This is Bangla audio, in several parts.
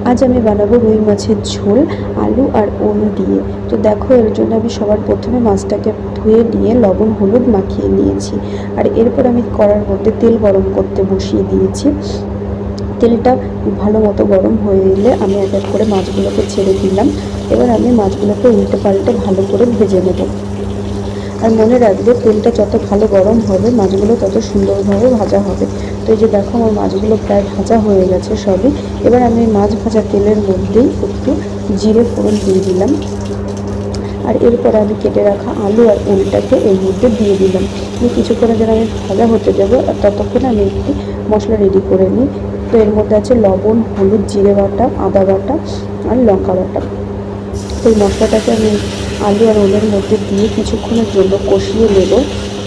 আজ আমি বানাবো রুই মাছের ঝোল আলু আর ওল দিয়ে। তো দেখো, এর জন্য আমি সবার প্রথমে মাছটাকে ধুয়ে নিয়ে লবণ হলুদ মাখিয়ে নিয়েছি। আর এরপর আমি কড়ার মধ্যে তেল গরম করতে বসিয়ে দিয়েছি। তেলটা ভালো মতো গরম হয়ে এলে আমি এক এক করে মাছগুলোকে ছেড়ে দিলাম। এবার আমি মাছগুলোকে উল্টে পাল্টে ভালো করে ভেজে নেব। আর মনে রাখবে, তেলটা যত ভালো গরম হবে মাছগুলো তত সুন্দরভাবে ভাজা হবে। তো এই যে দেখো, আমার মাছগুলো প্রায় ভাজা হয়ে গেছে সবই। এবার আমি মাছ ভাজা তেলের মধ্যেই একটু জিরে ফোড়ন দিয়ে দিলাম। আর এরপর আমি কেটে রাখা আলু আর ওলটাকে এর মধ্যে দিয়ে দিলাম। কিছুক্ষণের জন্য আমি ভাজা হতে দেবো, আর ততক্ষণে আমি একটি মশলা রেডি করে নিই। তো এর মধ্যে আছে লবণ, হলুদ, জিরে বাটা, আদা বাটা আর লঙ্কা বাটা। তো এই মশলাটাকে আমি আলু আর ওলের মধ্যে দিয়ে কিছুক্ষণের জন্য কষিয়ে নেব।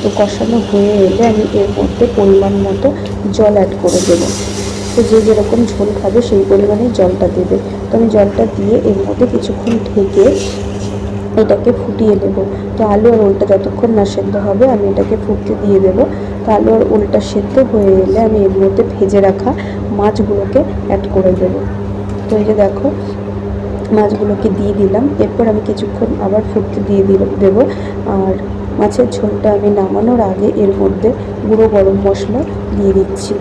তো কষানো হয়ে এলে আমি এর মধ্যে পরিমাণ মতো জল অ্যাড করে দেবো। তো যে যেরকম ঝোল খাবে সেই পরিমাণেই জলটা দেবে। তো আমি জলটা দিয়ে এর মধ্যে কিছুক্ষণ ঢেকে এটাকে ফুটিয়ে নেব। তো আলু আর ওলটা যতক্ষণ না সেদ্ধ হবে আমি এটাকে ফুটতে দিয়ে দেবো। তো আলু আর ওলটা সেদ্ধ হয়ে এলে আমি এর মধ্যে ভেজে রাখা মাছগুলোকে অ্যাড করে দেবো। তো এই যে দেখো, মাছগুলোকে দিয়ে দিলাম। এরপর আমি কিছুক্ষণ আবার ফুটতে দিয়ে দেবো। আর মাছের ঝোলটা আমি নামানোর আগে এর মধ্যে গুঁড়ো গরম মশলা দিয়ে দিচ্ছি।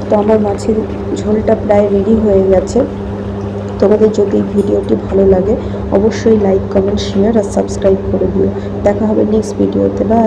তো আমার মাছের ঝোলটা প্রায় রেডি হয়ে গেছে। তোমাদের যদি ভিডিওটি ভালো লাগে অবশ্যই লাইক, কমেন্ট, শেয়ার আর সাবস্ক্রাইব করে দিও। দেখা হবে নেক্সট ভিডিওতে। বাই।